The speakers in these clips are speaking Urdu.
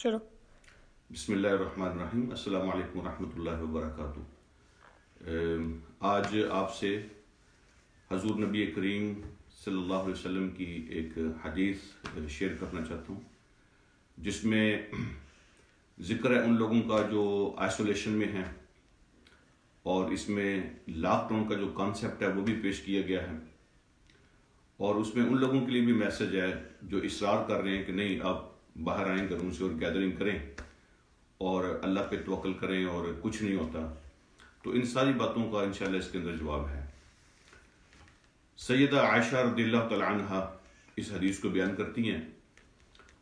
چلو بسم اللہ الرحمن الرحیم۔ السلام علیکم ورحمۃ اللہ وبرکاتہ۔ آج آپ سے حضور نبی کریم صلی اللہ علیہ وسلم کی ایک حدیث شیئر کرنا چاہتا ہوں، جس میں ذکر ہے ان لوگوں کا جو آئسولیشن میں ہیں، اور اس میں لاک ڈاؤن کا جو کانسیپٹ ہے وہ بھی پیش کیا گیا ہے، اور اس میں ان لوگوں کے لیے بھی میسج ہے جو اصرار کر رہے ہیں کہ نہیں آپ باہر آئیں گھروں سے اور گیدرنگ کریں اور اللہ پہ توکل کریں اور کچھ نہیں ہوتا۔ تو ان ساری باتوں کا انشاءاللہ اس کے اندر جواب ہے۔ سیدہ عائشہ رضی اللہ تعالی عنہا اس حدیث کو بیان کرتی ہیں،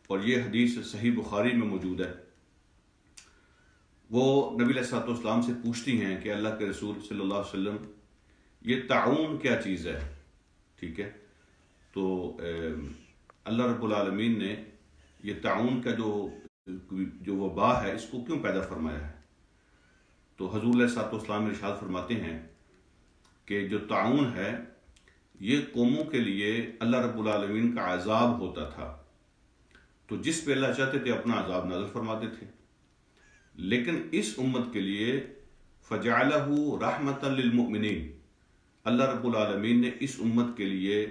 اور یہ حدیث صحیح بخاری میں موجود ہے۔ وہ نبی علیہ الصلوۃ والسلام سے پوچھتی ہیں کہ اللہ کے رسول صلی اللہ علیہ وسلم، یہ تعاون کیا چیز ہے؟ ٹھیک ہے، تو اللہ رب العالمین نے یہ تعاون کا جو وبا ہے اس کو کیوں پیدا فرمایا ہے؟ تو حضور علیہ الصلوۃ والسلام ارشاد فرماتے ہیں کہ جو تعاون ہے یہ قوموں کے لیے اللہ رب العالمین کا عذاب ہوتا تھا، تو جس پہ اللہ چاہتے تھے اپنا عذاب نازل فرماتے تھے، لیکن اس امت کے لیے فَجَعَلَهُ رَحْمَةً لِلْمُؤْمِنِينَ، اللہ رب العالمین نے اس امت کے لیے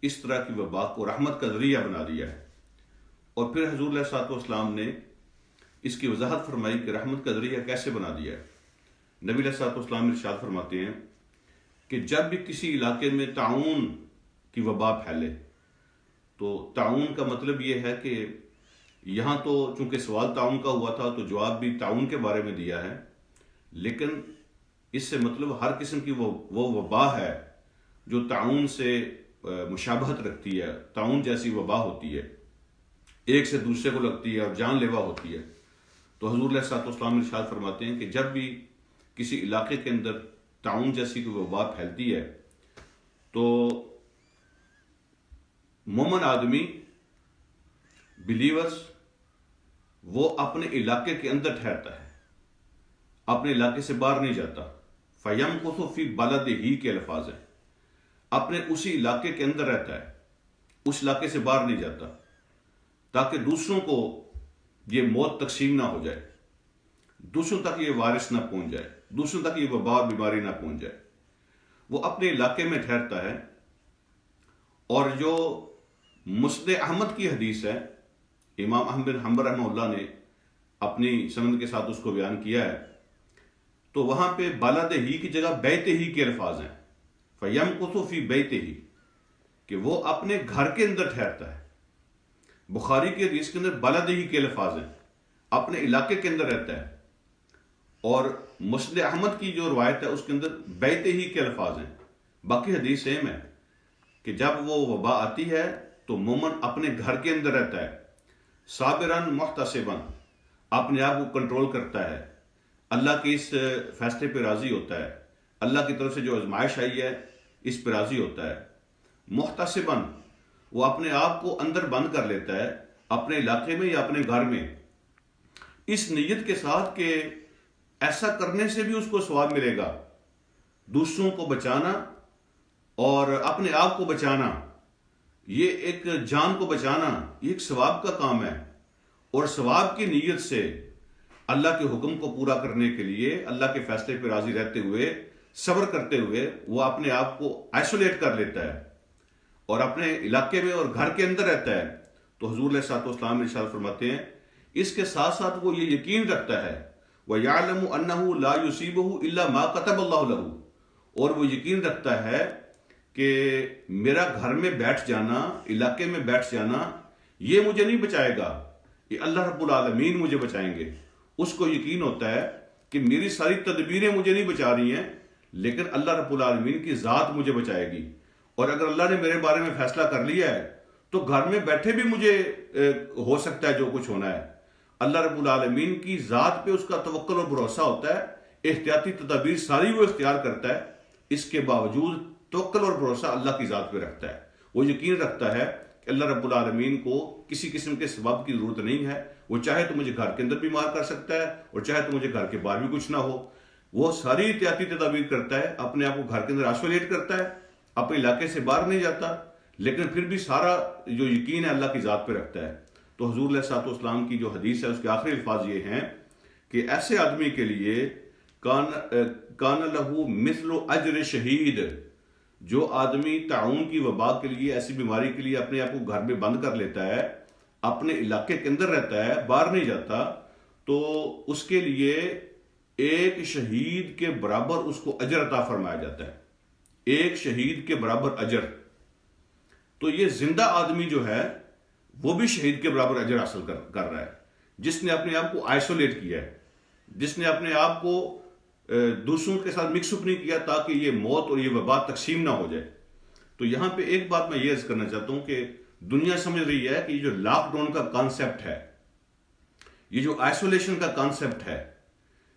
اس طرح کی وبا کو رحمت کا ذریعہ بنا دیا ہے۔ اور پھر حضور علیہ الصلوۃ والسلام نے اس کی وضاحت فرمائی کہ رحمت کا ذریعہ کیسے بنا دیا ہے۔ نبی علیہ الصلوۃ والسلام ارشاد فرماتے ہیں کہ جب بھی کسی علاقے میں تعاون کی وبا پھیلے، تو تعاون کا مطلب یہ ہے کہ یہاں تو چونکہ سوال تعاون کا ہوا تھا تو جواب بھی تعاون کے بارے میں دیا ہے، لیکن اس سے مطلب ہر قسم کی وہ وبا ہے جو تعاون سے مشابہت رکھتی ہے، تعاون جیسی وبا ہوتی ہے، ایک سے دوسرے کو لگتی ہے اور جان لیوا ہوتی ہے۔ تو حضور علیہ الصلوۃ والسلام ارشاد فرماتے ہیں کہ جب بھی کسی علاقے کے اندر تعاون جیسی کوئی وبا پھیلتی ہے تو مومن آدمی، بلیورز، وہ اپنے علاقے کے اندر ٹھہرتا ہے، اپنے علاقے سے باہر نہیں جاتا۔ فَيَمْكُثُ فِي بَلَدِهِ کے الفاظ ہیں، اپنے اسی علاقے کے اندر رہتا ہے، اس علاقے سے باہر نہیں جاتا، تاکہ دوسروں کو یہ موت تقسیم نہ ہو جائے، دوسروں تک یہ وائرس نہ پہنچ جائے، دوسروں تک یہ وبا اور بیماری نہ پہنچ جائے۔ وہ اپنے علاقے میں ٹھہرتا ہے۔ اور جو مسند احمد کی حدیث ہے، امام احمد بن حنبل رحمہ اللہ نے اپنی سند کے ساتھ اس کو بیان کیا ہے، تو وہاں پہ بالدہی کی جگہ بیتہی کے الفاظ ہیں، فَيَمْكُثُ فِي بَيْتِهِ، کہ وہ اپنے گھر کے اندر ٹھہرتا ہے۔ بخاری کی حدیث کے اندر بالدہی کے الفاظ ہیں، اپنے علاقے کے اندر رہتا ہے، اور مسند احمد کی جو روایت ہے اس کے اندر بیتہی کے الفاظ ہیں۔ باقی حدیث سیم ہے کہ جب وہ وبا آتی ہے تو مومن اپنے گھر کے اندر رہتا ہے، صابراً محتسباً، اپنے آپ کو کنٹرول کرتا ہے، اللہ کے اس فیصلے پہ راضی ہوتا ہے، اللہ کی طرف سے جو آزمائش آئی ہے اس پہ راضی ہوتا ہے۔ محتسباً، وہ اپنے آپ کو اندر بند کر لیتا ہے اپنے علاقے میں یا اپنے گھر میں، اس نیت کے ساتھ کہ ایسا کرنے سے بھی اس کو ثواب ملے گا، دوسروں کو بچانا اور اپنے آپ کو بچانا، یہ ایک جان کو بچانا، یہ ایک ثواب کا کام ہے، اور ثواب کی نیت سے اللہ کے حکم کو پورا کرنے کے لیے اللہ کے فیصلے پہ راضی رہتے ہوئے، صبر کرتے ہوئے وہ اپنے آپ کو آئسولیٹ کر لیتا ہے اور اپنے علاقے میں اور گھر کے اندر رہتا ہے۔ تو حضور علیہ الصلوۃ والسلام ارشاد فرماتے ہیں اس کے ساتھ ساتھ وہ یہ یقین رکھتا ہے، وَيَعْلَمُ أَنَّهُ لَا يُصِيبُهُ إِلَّا مَا كَتَبَ اللَّهُ لَهُ، اور وہ یقین رکھتا ہے کہ میرا گھر میں بیٹھ جانا، علاقے میں بیٹھ جانا، یہ مجھے نہیں بچائے گا، یہ اللہ رب العالمین مجھے بچائیں گے۔ اس کو یقین ہوتا ہے کہ میری ساری تدبیریں مجھے نہیں بچا رہی ہیں، لیکن اللہ رب العالمین کی ذات مجھے بچائے گی، اور اگر اللہ نے میرے بارے میں فیصلہ کر لیا ہے تو گھر میں بیٹھے بھی مجھے ہو سکتا ہے جو کچھ ہونا ہے۔ اللہ رب العالمین کی ذات پہ اس کا توکل اور بھروسہ ہوتا ہے، احتیاطی تدابیر ساری وہ اختیار کرتا ہے، اس کے باوجود توکل اور بھروسہ اللہ کی ذات پہ رکھتا ہے۔ وہ یقین رکھتا ہے کہ اللہ رب العالمین کو کسی قسم کے سبب کی ضرورت نہیں ہے، وہ چاہے تو مجھے گھر کے اندر بھی مار کر سکتا ہے اور چاہے تو مجھے گھر کے باہر بھی کچھ نہ ہو۔ وہ ساری احتیاطی تدابیر کرتا ہے، اپنے آپ کو گھر کے اندر آئسولیٹ کرتا ہے، اپنے علاقے سے باہر نہیں جاتا، لیکن پھر بھی سارا جو یقین ہے اللہ کی ذات پہ رکھتا ہے۔ تو حضور علیہ الصلوۃ والسلام کی جو حدیث ہے اس کے آخری الفاظ یہ ہیں کہ ایسے آدمی کے لیے کان لہو مثل اجر شہید، جو آدمی طاعون کی وبا کے لیے، ایسی بیماری کے لیے اپنے آپ کو گھر میں بند کر لیتا ہے، اپنے علاقے کے اندر رہتا ہے، باہر نہیں جاتا، تو اس کے لیے ایک شہید کے برابر اس کو اجر عطا فرمایا جاتا ہے، ایک شہید کے برابر اجر۔ تو یہ زندہ آدمی جو ہے وہ بھی شہید کے برابر اجر حاصل کر رہا ہے، جس نے اپنے آپ کو آئسولیٹ کیا ہے، جس نے اپنے آپ کو دوسروں کے ساتھ مکس اپ نہیں کیا تاکہ یہ موت اور یہ وبا تقسیم نہ ہو جائے۔ تو یہاں پہ ایک بات میں یہ عرض کرنا چاہتا ہوں کہ دنیا سمجھ رہی ہے کہ یہ جو لاک ڈاؤن کا کانسیپٹ ہے، یہ جو آئسولیشن کا کانسیپٹ ہے،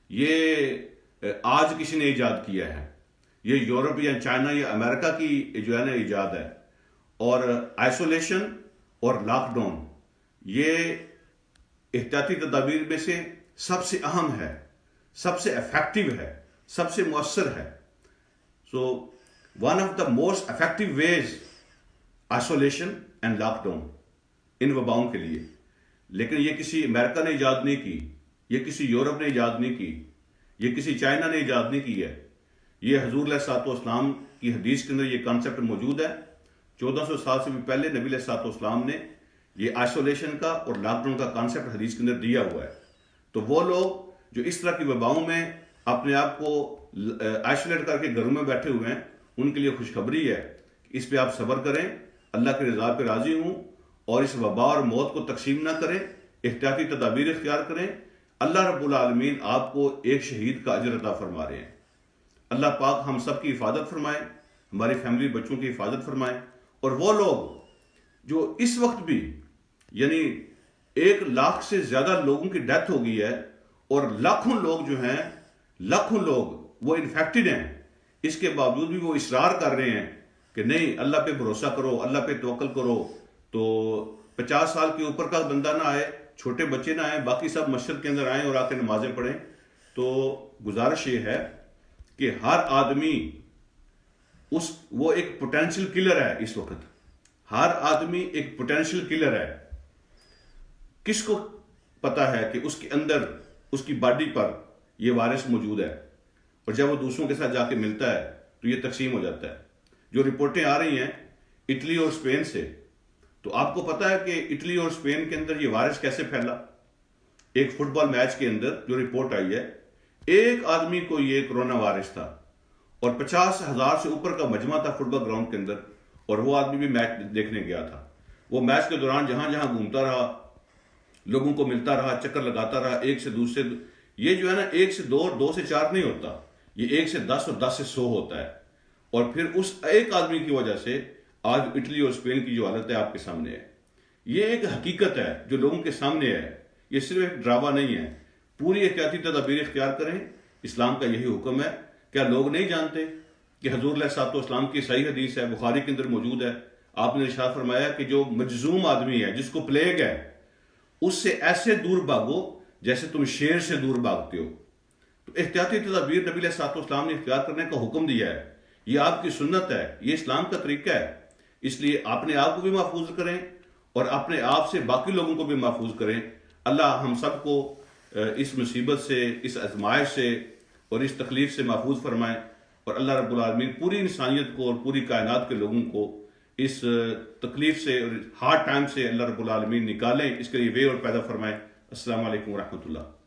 یہ آج کسی نے ایجاد کیا ہے، یہ یورپ یا چائنا یا امریکہ کی جو ہے نا ایجاد ہے۔ اور آئسولیشن اور لاک ڈاؤن یہ احتیاطی تدابیر میں سے سب سے اہم ہے، سب سے افیکٹو ہے، سب سے مؤثر ہے۔ So one of the most effective ways isolation and lockdown ان وباؤں کے لیے۔ لیکن یہ کسی امریکہ نے ایجاد نہیں کی، یہ کسی یورپ نے ایجاد نہیں کی، یہ کسی چائنا نے ایجاد نہیں کی ہے، یہ حضور علیہ الصلوۃ والسلام کی حدیث کے اندر یہ کانسیپٹ موجود ہے۔ 1400 سال سے بھی پہلے نبی علیہ الصلوۃ والسلام نے یہ آئسولیشن کا اور لاک ڈاؤن کا کانسیپٹ حدیث کے اندر دیا ہوا ہے۔ تو وہ لوگ جو اس طرح کی وباؤں میں اپنے آپ کو آئسولیٹ کر کے گھروں میں بیٹھے ہوئے ہیں، ان کے لیے خوشخبری ہے کہ اس پہ آپ صبر کریں، اللہ کی رضا پہ راضی ہوں، اور اس وبا اور موت کو تقسیم نہ کریں، احتیاطی تدابیر اختیار کریں۔ اللہ رب العالمین آپ کو ایک شہید کا اجر عطا فرما رہے ہیں۔ اللہ پاک ہم سب کی حفاظت فرمائے، ہماری فیملی بچوں کی حفاظت فرمائے۔ اور وہ لوگ جو اس وقت بھی، یعنی 1 لاکھ سے زیادہ لوگوں کی ڈیتھ ہو گئی ہے اور لاکھوں لوگ جو ہیں، لاکھوں لوگ وہ انفیکٹڈ ہیں، اس کے باوجود بھی وہ اصرار کر رہے ہیں کہ نہیں، اللہ پہ بھروسہ کرو، اللہ پہ توکل کرو۔ تو 50 سال کے اوپر کا بندہ نہ آئے، چھوٹے بچے نہ آئیں، باقی سب مسجد کے اندر آئیں اور آ کے نمازیں پڑھیں۔ تو گزارش یہ ہے کہ ہر آدمی وہ ایک پوٹینشیل کلر ہے، اس وقت ہر آدمی ایک پوٹینشیل کلر ہے۔ کس کو پتا ہے کہ اس کے اندر، اس کی باڈی پر یہ وائرس موجود ہے، اور جب وہ دوسروں کے ساتھ جا کے ملتا ہے تو یہ تقسیم ہو جاتا ہے۔ جو رپورٹیں آ رہی ہیں اٹلی اور اسپین سے، تو آپ کو پتا ہے کہ اٹلی اور اسپین کے اندر یہ وائرس کیسے پھیلا؟ ایک فٹ بال میچ کے اندر جو رپورٹ آئی ہے، ایک آدمی کو یہ کرونا وائرس تھا، اور 50,000 سے اوپر کا مجمع تھا فٹ بال گراؤنڈ کے اندر، اور وہ آدمی بھی میچ دیکھنے گیا تھا۔ وہ میچ کے دوران جہاں جہاں گھومتا رہا، لوگوں کو ملتا رہا، چکر لگاتا رہا، ایک سے دوسرے، یہ جو ہے نا 1 سے 2 اور 2 سے 4 نہیں ہوتا، یہ 1 سے 10 اور 10 سے 100 ہوتا ہے۔ اور پھر اس ایک آدمی کی وجہ سے آج اٹلی اور اسپین کی جو حالت ہے آپ کے سامنے ہے۔ یہ ایک حقیقت ہے جو لوگوں کے سامنے ہے، یہ صرف ایک ڈرامہ نہیں ہے۔ پوری احتیاطی تدابیر اختیار کریں، اسلام کا یہی حکم ہے۔ کیا لوگ نہیں جانتے کہ حضور علیہ الصلوۃ والسلام کی صحیح حدیث ہے، بخاری کے اندر موجود ہے، آپ نے ارشاد فرمایا کہ جو مجزوم آدمی ہے، جس کو پلیگ ہے، اس سے ایسے دور بھاگو جیسے تم شیر سے دور بھاگتے ہو۔ تو احتیاطی تدابیر نبی علیہ الصلوۃ والسلام نے اختیار کرنے کا حکم دیا ہے، یہ آپ کی سنت ہے، یہ اسلام کا طریقہ ہے۔ اس لیے اپنے آپ کو بھی محفوظ کریں اور اپنے آپ سے باقی لوگوں کو بھی محفوظ کریں۔ اللہ ہم سب کو اس مصیبت سے، اس آزمائش سے اور اس تکلیف سے محفوظ فرمائے، اور اللہ رب العالمین پوری انسانیت کو اور پوری کائنات کے لوگوں کو اس تکلیف سے اور ہارڈ ٹائم سے اللہ رب العالمین نکالیں، اس کے لیے وے اور پیدا فرمائیں۔ السلام علیکم ورحمۃ اللہ۔